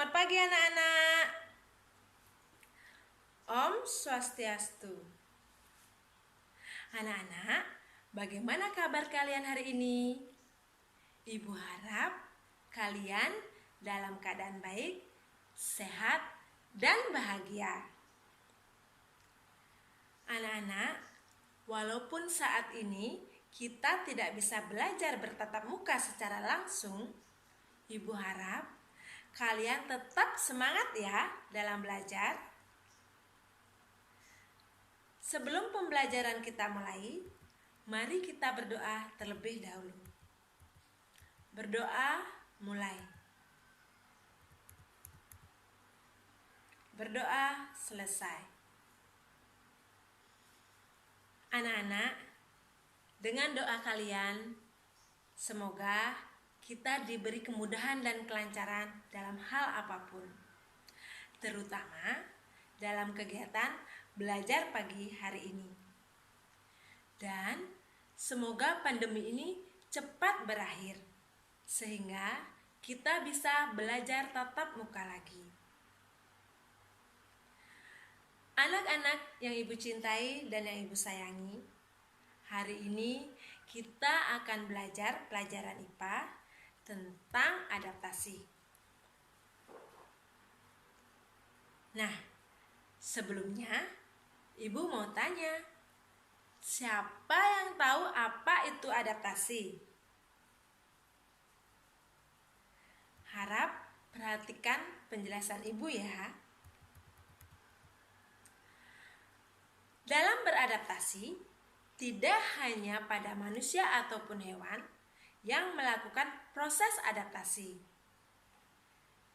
Selamat pagi anak-anak. Om Swastiastu. Anak-anak, bagaimana kabar kalian hari ini? Ibu harap kalian dalam keadaan baik, sehat, dan bahagia. Anak-anak, walaupun saat ini kita tidak bisa belajar bertatap muka secara langsung, Ibu harap kalian tetap semangat ya dalam belajar. Sebelum pembelajaran kita mulai, mari kita berdoa terlebih dahulu. Berdoa mulai. Berdoa selesai. Anak-anak, dengan doa kalian, semoga kita diberi kemudahan dan kelancaran dalam hal apapun, terutama dalam kegiatan belajar pagi hari ini. Dan semoga pandemi ini cepat berakhir, sehingga kita bisa belajar tatap muka lagi. Anak-anak yang Ibu cintai dan yang Ibu sayangi, hari ini kita akan belajar pelajaran IPA tentang adaptasi. Nah, sebelumnya Ibu mau tanya, siapa yang tahu apa itu adaptasi? Harap perhatikan penjelasan Ibu ya. Dalam beradaptasi, tidak hanya pada manusia ataupun hewan yang melakukan proses adaptasi.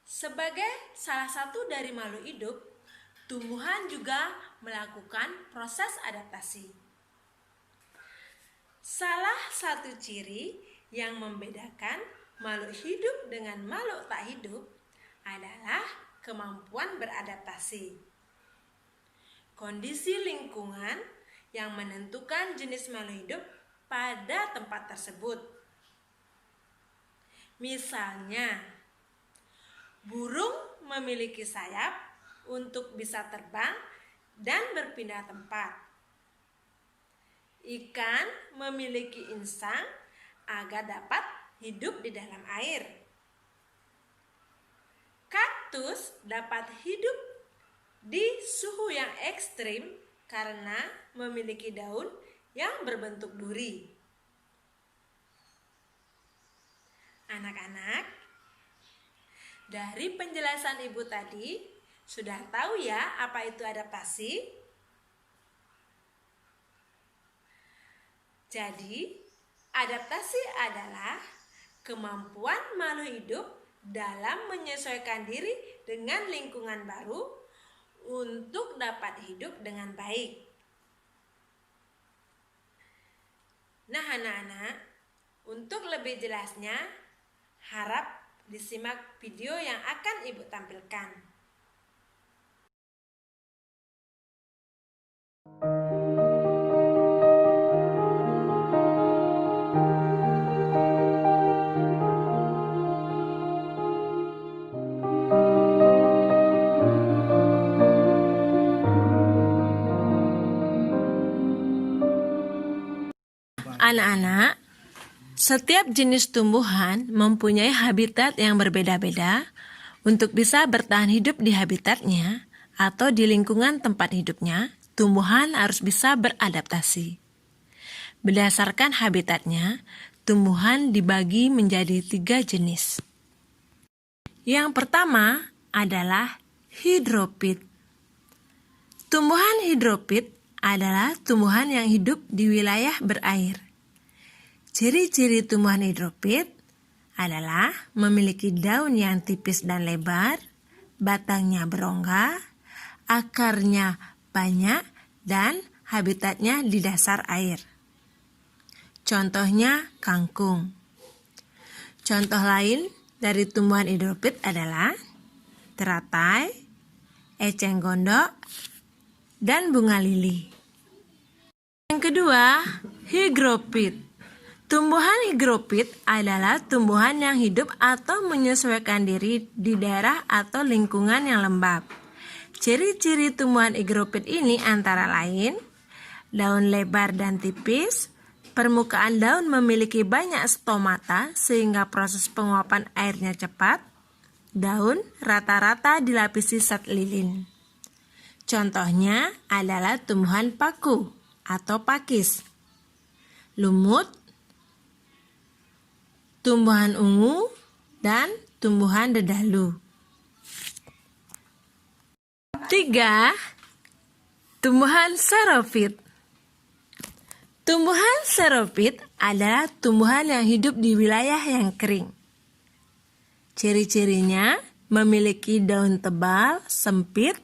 Sebagai salah satu dari makhluk hidup, tumbuhan juga melakukan proses adaptasi. Salah satu ciri yang membedakan makhluk hidup dengan makhluk tak hidup adalah kemampuan beradaptasi. Kondisi lingkungan yang menentukan jenis makhluk hidup pada tempat tersebut. Misalnya, burung memiliki sayap untuk bisa terbang dan berpindah tempat. Ikan memiliki insang agar dapat hidup di dalam air. Kaktus dapat hidup di suhu yang ekstrim karena memiliki daun yang berbentuk duri. Anak-anak, dari penjelasan Ibu tadi, sudah tahu ya apa itu adaptasi? Jadi, adaptasi adalah kemampuan makhluk hidup dalam menyesuaikan diri dengan lingkungan baru untuk dapat hidup dengan baik. Nah, anak-anak, untuk lebih jelasnya, harap disimak video yang akan Ibu tampilkan. Anak-anak, setiap jenis tumbuhan mempunyai habitat yang berbeda-beda. Untuk bisa bertahan hidup di habitatnya atau di lingkungan tempat hidupnya, tumbuhan harus bisa beradaptasi. Berdasarkan habitatnya, tumbuhan dibagi menjadi 3 jenis. Yang pertama adalah hidrofit. Tumbuhan hidrofit adalah tumbuhan yang hidup di wilayah berair. Ciri-ciri tumbuhan hidrofit adalah memiliki daun yang tipis dan lebar, batangnya berongga, akarnya banyak, dan habitatnya di dasar air. Contohnya kangkung. Contoh lain dari tumbuhan hidrofit adalah teratai, eceng gondok, dan bunga lili. Yang kedua, higrofit. Tumbuhan higrofit adalah tumbuhan yang hidup atau menyesuaikan diri di daerah atau lingkungan yang lembab. Ciri-ciri tumbuhan higrofit ini antara lain: daun lebar dan tipis, permukaan daun memiliki banyak stomata sehingga proses penguapan airnya cepat, daun rata-rata dilapisi zat lilin. Contohnya adalah tumbuhan paku atau pakis, lumut, tumbuhan ungu, dan tumbuhan dedalu. 3. Tumbuhan xerophyt. Tumbuhan xerophyt adalah tumbuhan yang hidup di wilayah yang kering. Ciri-cirinya memiliki daun tebal, sempit,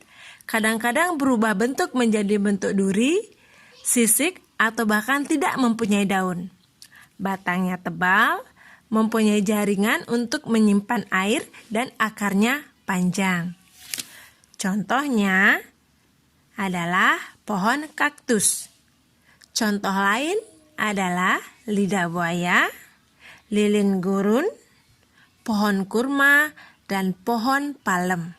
kadang-kadang berubah bentuk menjadi bentuk duri, sisik, atau bahkan tidak mempunyai daun. Batangnya tebal, mempunyai jaringan untuk menyimpan air, dan akarnya panjang. Contohnya adalah pohon kaktus. Contoh lain adalah lidah buaya, lilin gurun, pohon kurma, dan pohon palem.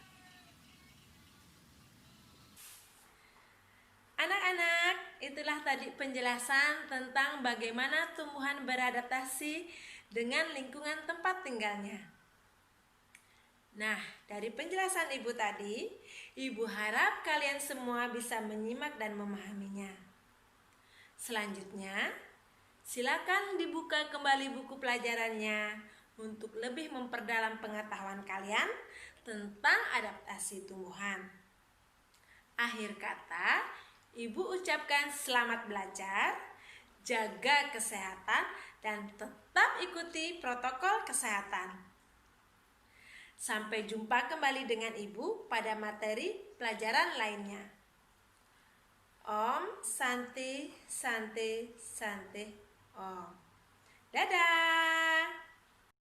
Anak-anak, itulah tadi penjelasan tentang bagaimana tumbuhan beradaptasi dengan lingkungan tempat tinggalnya. Nah, dari penjelasan Ibu tadi, Ibu harap kalian semua bisa menyimak dan memahaminya. Selanjutnya, silakan dibuka kembali buku pelajarannya untuk lebih memperdalam pengetahuan kalian tentang adaptasi tumbuhan. Akhir kata, Ibu ucapkan selamat belajar, jaga kesehatan, dan tetap ikuti protokol kesehatan. Sampai jumpa kembali dengan Ibu pada materi pelajaran lainnya. Om Santi Santi Santi Om. Dadah.